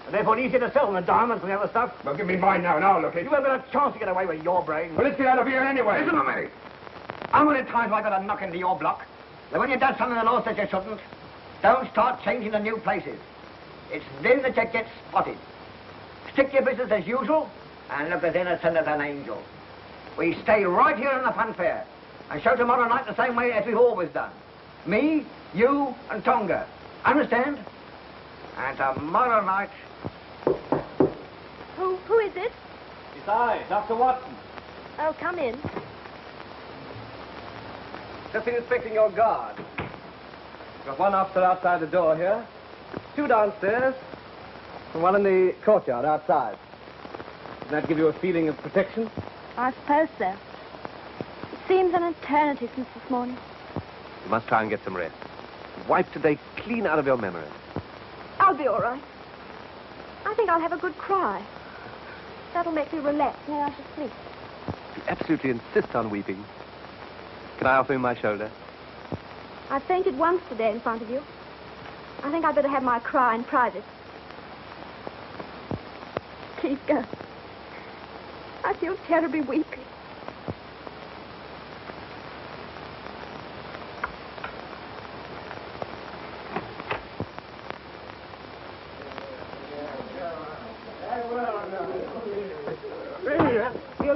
S5: And therefore easier to sell than the diamonds and the other stuff.
S8: Well, give me mine now and I'll look it.
S5: You haven't got a chance to get away with your brain.
S8: Well, let's get out of here anyway.
S5: Listen to me. How many times have I got to knock into your block? That when you've done something the law says you shouldn't, don't start changing to new places. It's then that you get spotted. Stick to your business as usual and look as innocent as an angel. We stay right here in the fun fair and show tomorrow night the same way as we've always done. Me, you, and Tonga. Understand? And tomorrow night...
S9: Who is it?
S11: It's I, Dr. Watson.
S9: Oh, come in.
S11: Just inspecting your guard. Got one officer outside the door here, 2 downstairs, and 1 in the courtyard outside. Doesn't that give you a feeling of protection?
S9: I suppose so. It seems an eternity since this morning.
S10: You must try and get some rest. Wipe today clean out of your memory.
S9: I'll be all right. I think I'll have a good cry. That'll make me relax, and then I shall sleep.
S10: If you absolutely insist on weeping, can I offer you my shoulder?
S9: I fainted once today in front of you. I think I'd better have my cry in private. Please go. I feel terribly weepy.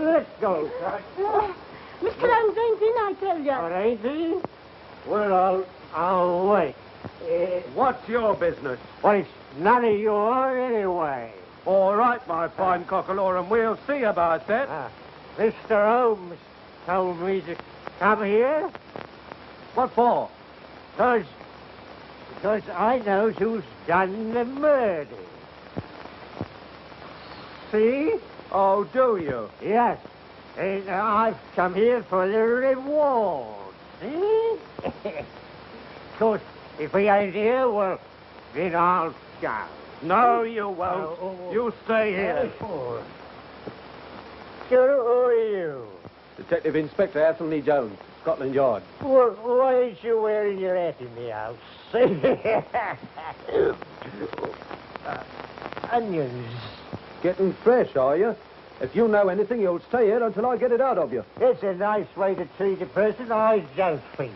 S5: Let's go.
S6: Mr. Holmes ain't in, I tell you.
S5: What, ain't he? Well, I'll wait.
S11: What's your business?
S5: Well, it's none of yours anyway.
S11: All right, my fine cockalorum, we'll see about that.
S5: Mr. Holmes told me to come here.
S11: What for?
S5: Because I knows who's done the murder. See?
S11: Oh, do you?
S5: Yes. And I've come here for the reward. See? Of course, if he ain't here, well, then I'll go.
S11: No, you won't. You stay here.
S5: Who are you?
S11: Detective Inspector Anthony Jones, Scotland Yard.
S5: Well, why ain't you wearing your hat in the house? Onions.
S11: Getting fresh, are you? If you know anything, you'll stay here until I get it out of you.
S5: It's a nice way to treat a person, I don't think.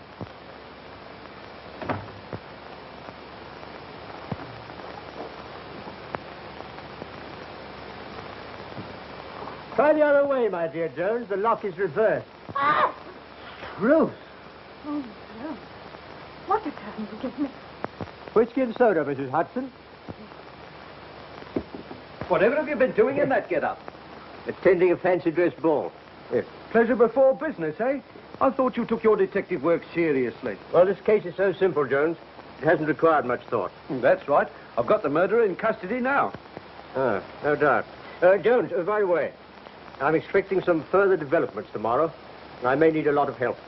S5: Try the other way, my dear Jones. The lock is reversed.
S6: Ah!
S5: Ruth.
S6: Oh, no.
S9: What a turn you give me.
S3: Whiskey and soda, Mrs. Hudson.
S11: Whatever have you been doing in that get-up?
S3: Attending a fancy dress ball.
S11: Pleasure before business, eh? I thought you took your detective work seriously.
S3: Well, this case is so simple, Jones. It hasn't required much thought.
S11: That's right. I've got the murderer in custody now.
S3: Ah, no doubt. Jones, by the way, I'm expecting some further developments tomorrow. I may need a lot of help.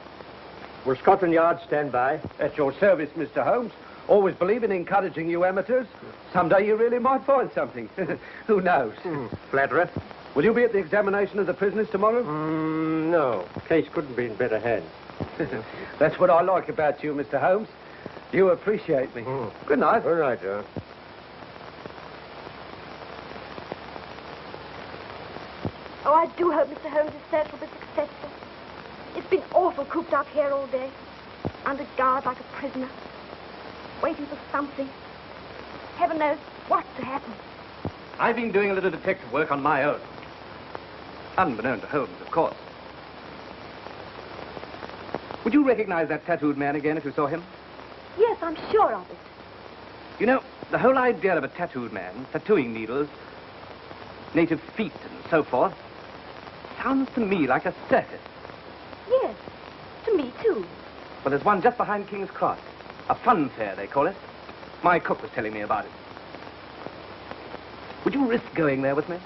S3: Will Scotland Yard stand by?
S11: At your service, Mr. Holmes. Always believe in encouraging you amateurs. Someday you really might find something. Who knows?
S3: Flatterer.
S11: Will you be at the examination of the prisoners tomorrow?
S3: No. Case couldn't be in better hands.
S11: That's what I like about you, Mr. Holmes. You appreciate me. Good night.
S3: Good night, Jones.
S9: Oh, I do hope Mr. Holmes' search will be successful. It's been awful cooped up here all day. Under guard like a prisoner. Waiting for something. Heaven knows what's to happen.
S10: I've been doing a little detective work on my own. Unbeknown to Holmes, of course. Would you recognize that tattooed man again if you saw him?
S9: Yes, I'm sure of it.
S10: You know, the whole idea of a tattooed man, tattooing needles, native feet and so forth, sounds to me like a circus.
S9: Yes, to me too.
S10: Well, there's one just behind King's Cross. A fun fair, they call it. My cook was telling me about it. Would you risk going there with me?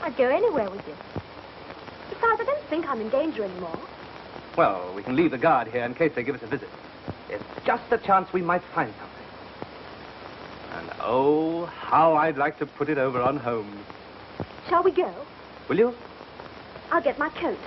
S9: I'd go anywhere with you. Besides, I don't think I'm in danger anymore.
S10: Well, we can leave the guard here in case they give us a visit. It's just a chance we might find something. And oh, how I'd like to put it over on Holmes.
S9: Shall we go?
S10: Will you?
S9: I'll get my coat.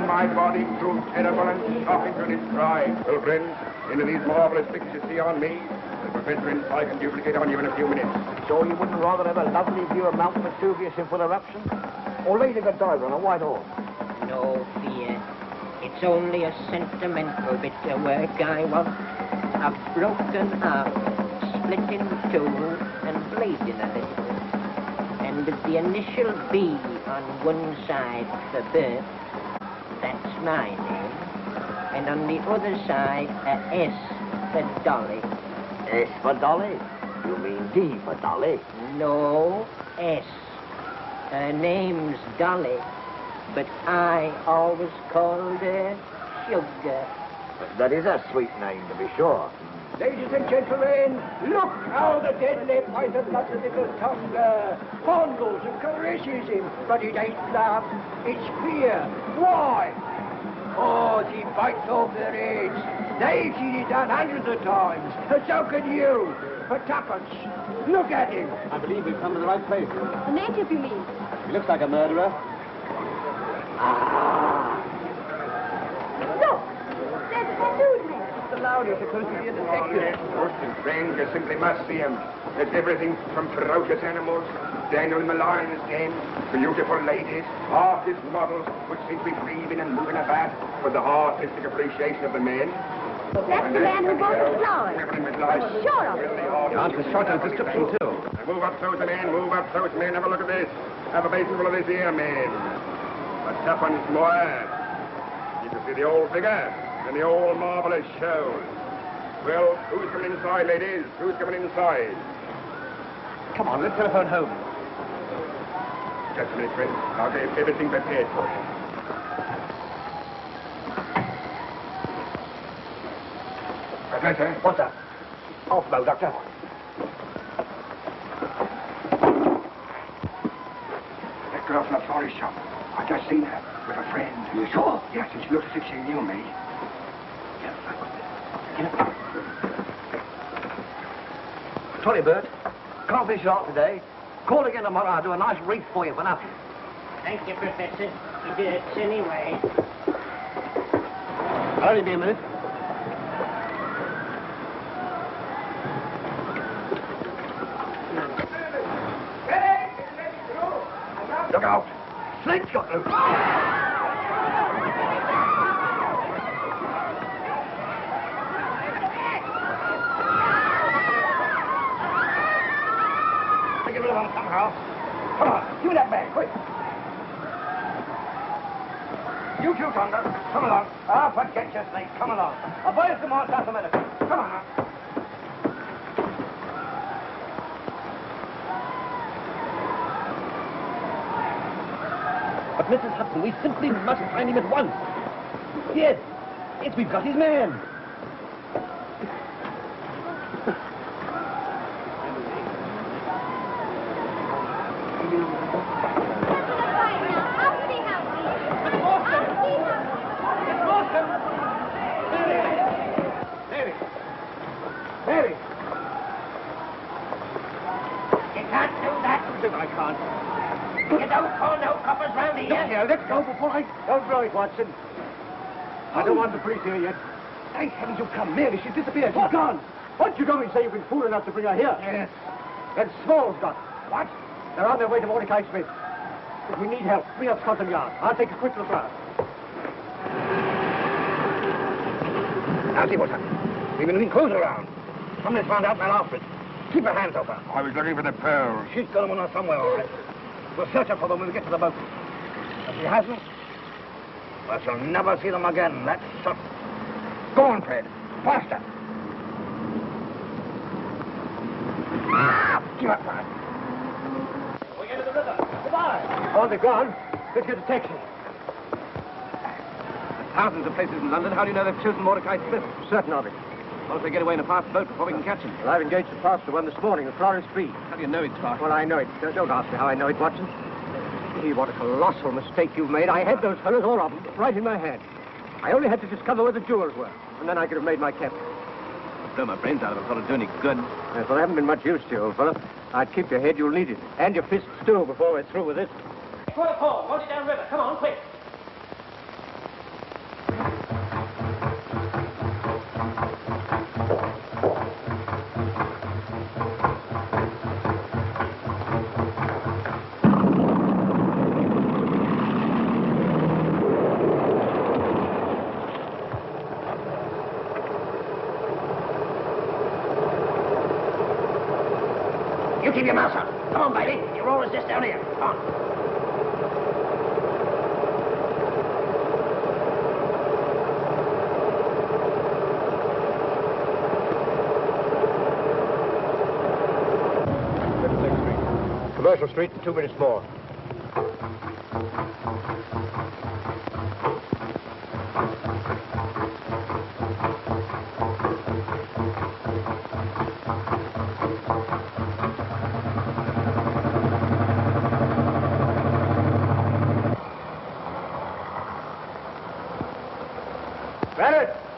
S8: My body proved terrible and shocking to describe. Well, friends, into these marvelous things you see on me, the professor inside can duplicate on you in a few minutes.
S4: So you wouldn't rather have a lovely view of Mount Vesuvius in full eruption? Or Lady Godiva on a white horse?
S7: No fear. It's only a sentimental bit of work I want. A broken arm, split in two, and bleeding a little. And with the initial B on one side for birth, that's my name. And on the other side, a S for Dolly.
S4: S for Dolly? You mean D for Dolly?
S7: No, S. Her name's Dolly, but I always called her Sugar.
S4: That is a sweet name, to be sure.
S5: Ladies and gentlemen, look how the deadly python got the little tongue fondles and caresses him. But it ain't love, it's fear. Why? Oh, she bites off their heads. They've seen it done hundreds of times. And so can you. For tuppence. Look at him.
S11: I believe we've come to the right place.
S9: A native, you mean?
S11: He looks like a murderer.
S9: Look! There's a tattooed man.
S11: Allowed you supposed to be a detective.
S8: Most strange, you simply must see him. There's everything from ferocious animals, Daniel in the lion's den, beautiful ladies, artist models, which seem to be breathing and moving about with the artistic appreciation of the men.
S9: That's the man who bought the flowers. I'm sure of it.
S11: You answer Shotto's description, too.
S8: Move up, those men, move up, those men. Have a look at this. Have a basin full of this here, men. A tuppence more. You can see the old figure and the old marvellous show. Well, who's coming inside, ladies? Who's coming inside?
S10: Come on, let's telephone home.
S8: Just a minute, friend. I'll get everything prepared for you. Professor?
S4: What's that? Off, bow, Doctor.
S8: That girl from the florist shop. I just seen her with a friend.
S4: You sure?
S8: Yes, and she looks as if she knew me.
S4: Sorry, Bert. Can't finish it off today. Call again tomorrow. I'll do a nice wreath for you for nothing.
S7: Thank you, Professor. It hurts anyway.
S3: I'll only be a minute.
S4: Look out. Flint's got loose. Get rid of him somehow. Come on, give me that bag, quick. You too, Tonga. Come along. Ah, forget your snake. Come along. I'll buy you some more South America. Come on now.
S10: But Mrs. Hudson, we simply must find him at once. Yes, we've got his man.
S3: Don't blow it, Watson. I don't want the police here yet.
S4: Thank heavens you've come. Mary, she's disappeared.
S3: She's gone. What you going to say you've been fool enough to bring her here?
S4: Yes.
S3: Then Small's got.
S4: What?
S3: They're on their way to Mordecai Smith. If we need help, bring up Scotland Yard. I'll take a quick look around.
S4: Now see what's happened. We've been looking close around. Somebody's found out and after it. Keep her hands open.
S8: I was looking for the pearls.
S4: She's got them on her somewhere, all right. We'll search her for them when we get to the boat. If she hasn't, well, she'll never see them again. That's certain. Go on, Fred. Faster. Give up, Fred.
S3: We're going to the river. Goodbye. Oh, they're gone. Let's get a taxi.
S10: Thousands of places in London. How do you know they've chosen Mordecai Smith?
S3: Certain of it.
S10: What if they get away in a fast boat before we can catch him?
S3: Well, I've engaged a faster one this morning, the Florence B.
S10: How do you know it's fast?
S3: Well, I know it. Don't ask me how I know it, Watson. Gee, what a colossal mistake you've made. I had those fellows, all of them, right in my hand. I only had to discover where the jewels were, and then I could have made my capture.
S10: Blow my brains out of it. Thought it'd do any good.
S3: Yes, well, I haven't been much use to you, old fellow. I'd keep your head. You'll need it. And your fists, too, before we're through with this.
S6: Quarter four. Hold it down river. Come on, quick.
S4: You keep your mouth shut. Come on, baby. Your roll is just down here. Come on.
S3: Commercial Street, 2 minutes more. Bennett!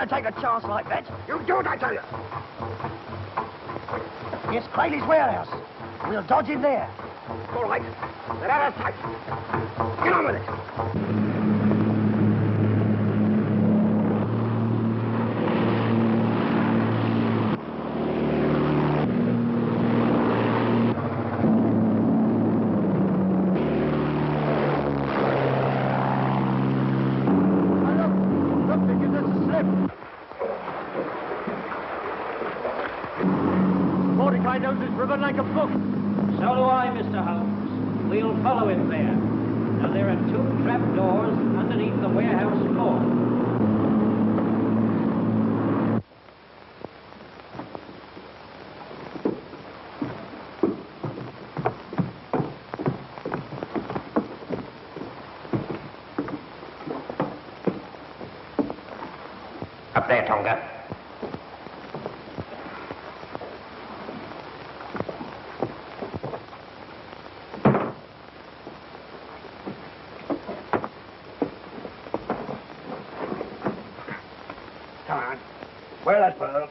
S4: Take a chance like that. You do it, I tell you. Yes, Crayley's warehouse. We'll dodge in there. All right. They're out of sight. Get on with it.
S3: Mordecai knows this river like a book.
S7: So do I, Mr. Holmes. We'll follow him there. Now, there are 2 trap doors underneath the warehouse floor.
S2: Up there, Tonga.
S5: Come on. Where are those pearls?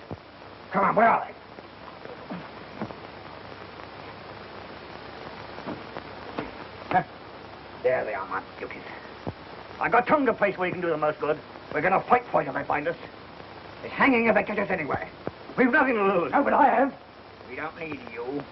S5: Come on, where are they? Huh. There they are, my beauties. I got Tonga place where you can do the most good. We're going to fight for it if they find us. It's hanging if they catch us anyway. We've nothing to lose. No, but I have. We don't need you.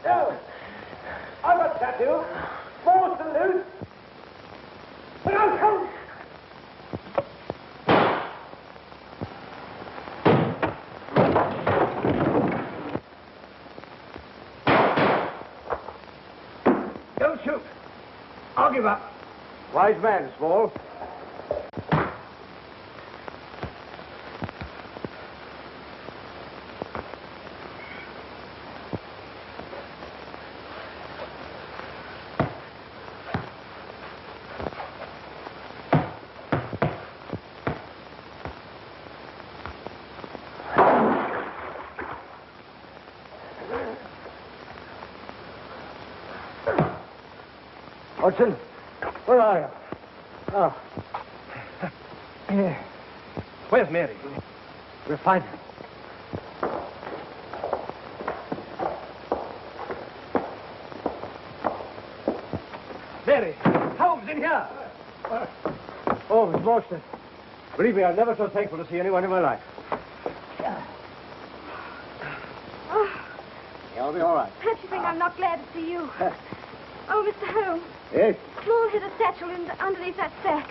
S11: No. I've got tattoo. More salute. But I'll come.
S5: Don't shoot. I'll give up.
S3: Wise man, Small. Watson, where are you? Oh.
S10: Yeah. Where's Mary?
S3: We'll find her.
S10: Mary! Holmes, in here!
S3: Oh, Miss Morstan. Believe me, I'm never so thankful to see anyone in my life. You'll be all right.
S9: Perhaps you think I'm not glad to see you. Oh, Mr. Holmes.
S3: Yes?
S9: Small hid a satchel underneath that sack.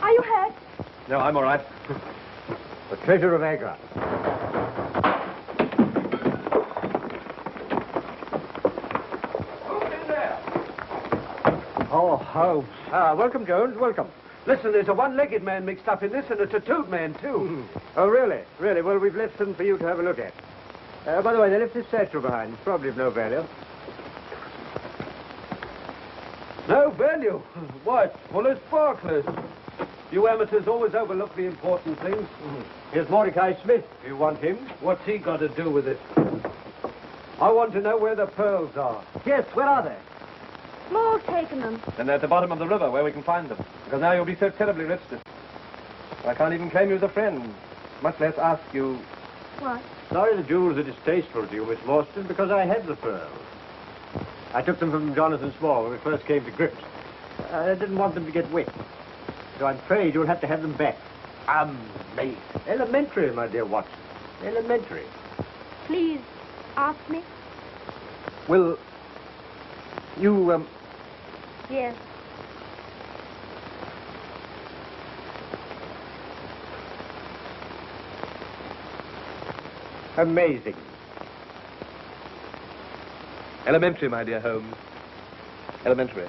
S9: Are you hurt?
S10: No, I'm all right.
S3: The treasure of Agra.
S11: Who's in there?
S3: Oh, Holmes. Welcome, Jones. Welcome.
S11: Listen, there's a one-legged man mixed up in this and a tattooed man, too.
S3: Oh, really? Really? Well, we've left some for you to have a look at. By the way, they left this satchel behind. It's probably of no value.
S11: No value? Why, it's full of sparklers. You amateurs always overlook the important things.
S3: Here's Mordecai Smith, if you want him.
S11: What's he got to do with it? I want to know where the pearls are.
S3: Yes, where are they?
S9: Small's taken them.
S10: Then they're at the bottom of the river where we can find them. Because now you'll be so terribly rich that I can't even claim you as a friend, much less ask you.
S9: What?
S3: Sorry the jewels are distasteful to you, Miss Morstan, because I had the pearls. I took them from Jonathan Small when we first came to grips. I didn't want them to get wet. So I'm afraid you'll have to have them back. Amazing. Elementary, my dear Watson. Elementary.
S9: Please, ask me.
S11: Will you,
S9: Yes.
S3: Amazing.
S10: Elementary, my dear Holmes. Elementary.